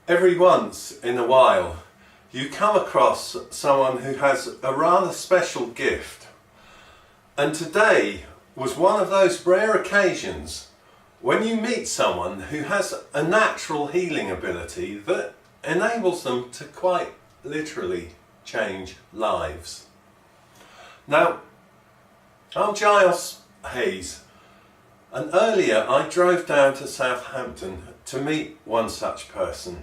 Every once in a while you come across someone who has a rather special gift, and today was one of those rare occasions when you meet someone who has a natural healing ability that enables them to quite literally change lives. Now, I'm Giles Hayes, and earlier I drove down to Southampton to meet one such person.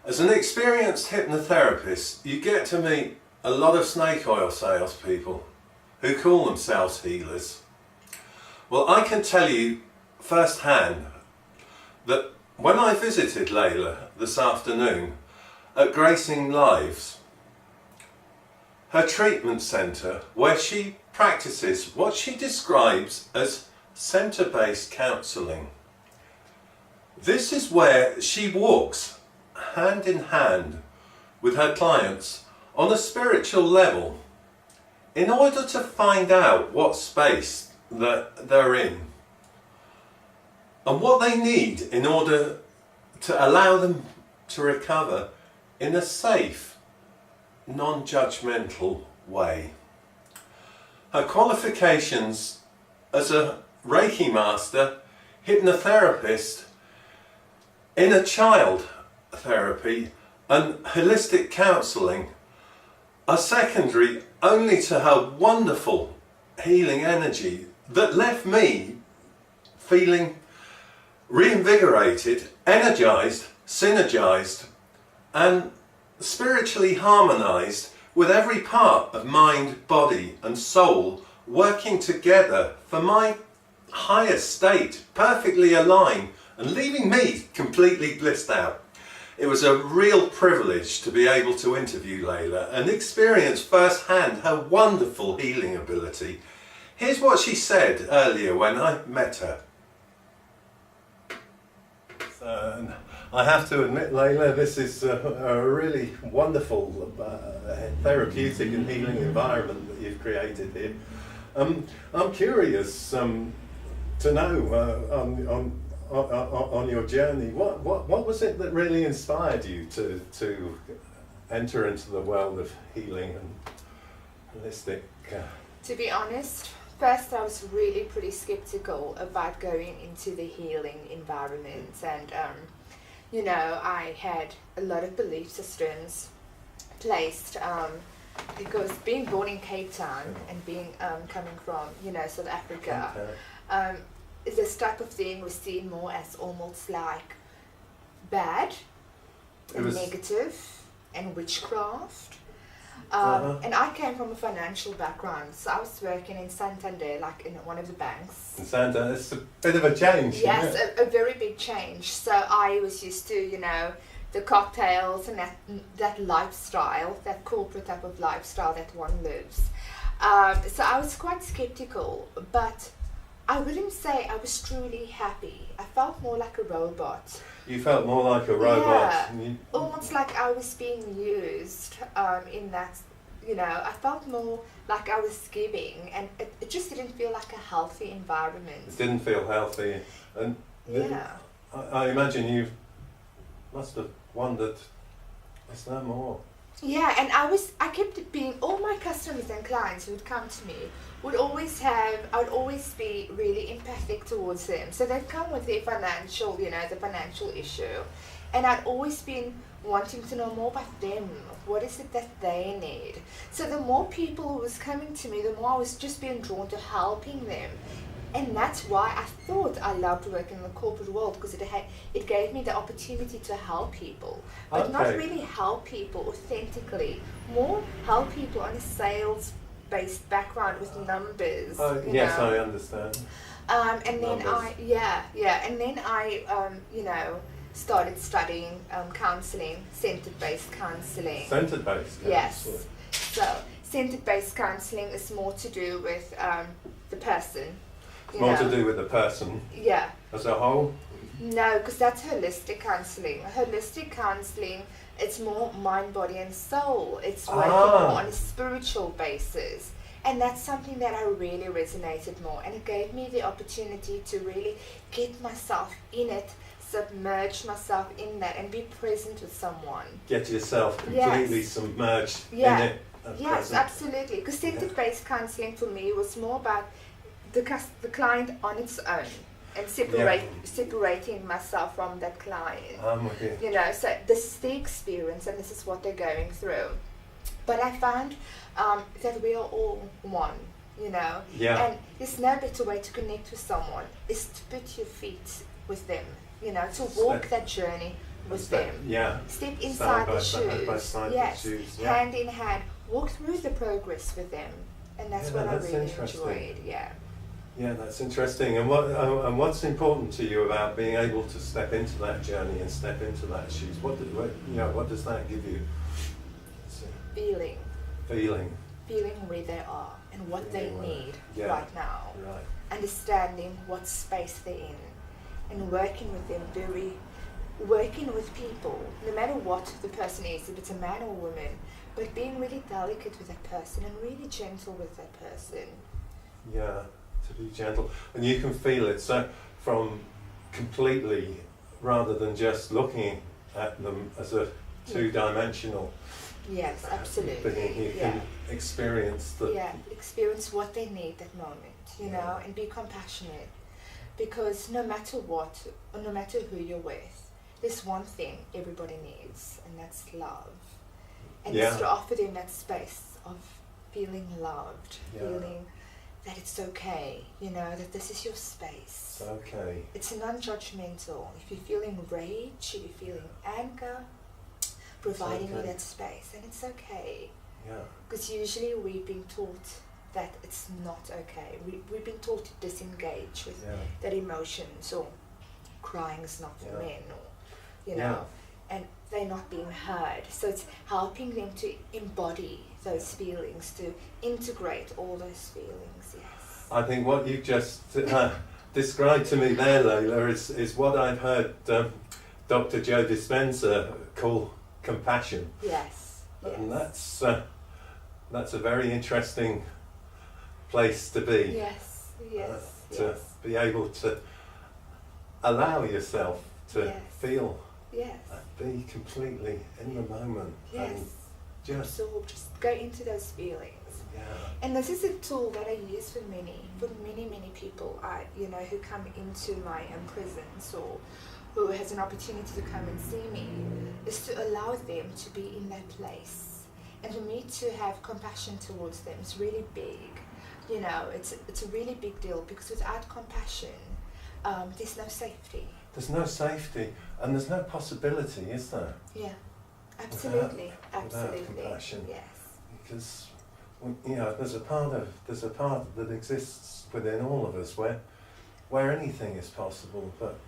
As an experienced hypnotherapist, you get to meet a lot of snake oil salespeople who call themselves healers. Well, I can tell you firsthand that when I visited Leihlah this afternoon at Gracing Lives, her treatment centre, where she practices what she describes as centre-based counselling. This is where she walks hand in hand with her clients on a spiritual level in order to find out what space that they're in and what they need in order to allow them to recover in a safe, non-judgmental way. Her qualifications as a Reiki master, hypnotherapist, inner child therapy and holistic counselling are secondary only to her wonderful healing energy that left me feeling reinvigorated, energised, synergised and spiritually harmonised, with every part of mind, body and soul working together for my higher state, perfectly aligned and leaving me completely blissed out. It was a real privilege to be able to interview Leihlah and experience firsthand her wonderful healing ability. Here's what she said earlier when I met her. I have to admit, Leihlah, this is a really wonderful therapeutic and healing environment that you've created here. I'm curious to know on your journey, what was it that really inspired you to enter into the world of healing and holistic? To be honest, first I was really pretty skeptical about going into the healing environment, and I had a lot of belief systems placed because being born in Cape Town and being coming from South Africa. This type of thing was seen more as almost like bad and negative and witchcraft. And I came from a financial background, so I was working in Santander, like in one of the banks. In Santander, it's a bit of a change. Yes, a very big change. So I was used to, the cocktails and that lifestyle, that corporate type of lifestyle that one lives. So I was quite skeptical, but I wouldn't say I was truly happy. I felt more like a robot. You felt more like a robot? Yeah, almost like I was being used in that, I felt more like I was giving, and it just didn't feel like a healthy environment. It didn't feel healthy. And yeah. I imagine you must have wondered, is there more? Yeah, and I kept it being, all my customers and clients who would come to me I would always be really empathic towards them. So they'd come with their financial, the financial issue. And I'd always been wanting to know more about them. What is it that they need? So the more people who was coming to me, the more I was just being drawn to helping them. And that's why I thought I loved working in the corporate world, because it gave me the opportunity to help people. But not really help people authentically, more help people on a sales-based background with numbers. Yes, I understand. And then I started studying counselling, centred-based counselling. Centred-based counselling? Yes. So centred-based counselling is more to do with the person. More to do with the person? Yeah. As a whole? No, because that's holistic counselling. Holistic counselling, it's more mind, body and soul. It's working more on a spiritual basis. And that's something that I really resonated more. And it gave me the opportunity to really get myself in it submerge myself in that and be present with someone. Get yourself completely submerged in it. Yes, present. absolutely. Because centered-based counselling for me was more about the client on its own and separating myself from that client. I'm with you. You know, so this is the experience and this is what they're going through. But I found that we are all one, you know. Yeah. And there's no better way to connect with someone is to put your feet with them, you know, to walk that journey with them. Yeah. Step inside the shoes. By side yes. the shoes. Yeah. Hand in hand. Walk through the progress with them. And that's what I really enjoyed. Yeah. Yeah, that's interesting. And what's important to you about being able to step into that journey and step into that shoes? What does that give you? Feeling where they are and what they need right now. Right. Understanding what space they're in and working with them, working with people, no matter what the person is, if it's a man or a woman, but being really delicate with that person and really gentle with that person. Yeah, to be gentle. And you can feel it so from completely, rather than just looking at them as a two-dimensional yes, absolutely. being. You can experience experience what they need that moment, you know, and be compassionate. Because no matter what, or no matter who you're with, there's one thing everybody needs, and that's love. And just to offer them that space of feeling loved, feeling that it's okay, you know, that this is your space. It's okay. It's non-judgmental. If you're feeling rage, if you're feeling anger, providing you that space, and it's okay. Yeah. Because usually we've been taught that it's not okay. We've been taught to disengage with that emotions, or crying is not for men, or, you know, and they're not being heard. So it's helping them to embody those feelings, to integrate all those feelings, yes. I think what you just described to me there, Leihlah, is what I've heard Dr. Joe Dispenza call compassion. Yes. And that's a very interesting place to be. Yes, to be able to allow yourself to feel, be completely in the moment, and just go into those feelings. Yeah. And this is a tool that I use for many people, who come into my prisons, or who has an opportunity to come and see me, is to allow them to be in that place. And for me to have compassion towards them is really big. You know, it's a really big deal, because without compassion, there's no safety. There's no safety, and there's no possibility, is there? Yeah, absolutely, without compassion. Yes. Because there's a part that exists within all of us where anything is possible, but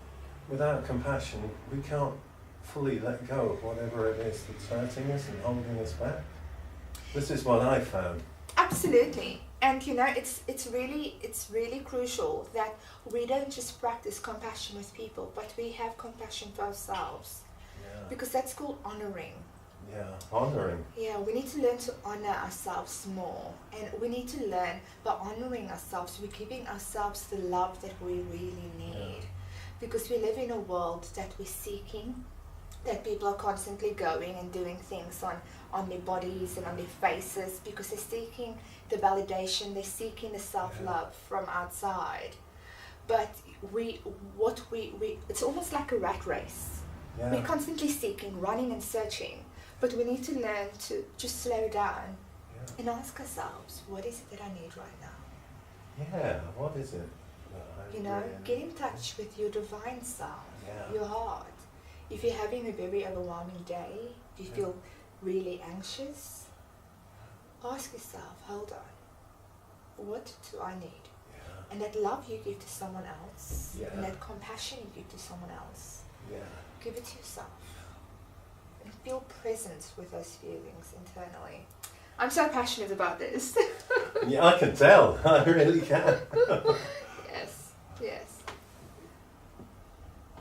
without compassion, we can't fully let go of whatever it is that's hurting us and holding us back. This is what I found. Absolutely. And it's really crucial that we don't just practice compassion with people, but we have compassion for ourselves. Yeah. Because that's called honoring. Yeah, honoring. Yeah, we need to learn to honor ourselves more. And we need to learn, by honoring ourselves, we're giving ourselves the love that we really need. Because we live in a world that we're seeking, that people are constantly going and doing things on their bodies and on their faces, because they're seeking the validation, they're seeking the self-love from outside. But it's almost like a rat race. Yeah. We're constantly seeking, running and searching, but we need to learn to just slow down and ask ourselves, what is it that I need right now? Yeah, what is it? Get in touch with your divine self, your heart. If you're having a very overwhelming day, if you feel really anxious, ask yourself, hold on, what do I need? Yeah. And that love you give to someone else, and that compassion you give to someone else, give it to yourself. And feel present with those feelings internally. I'm so passionate about this. Yeah, I can tell. I really can.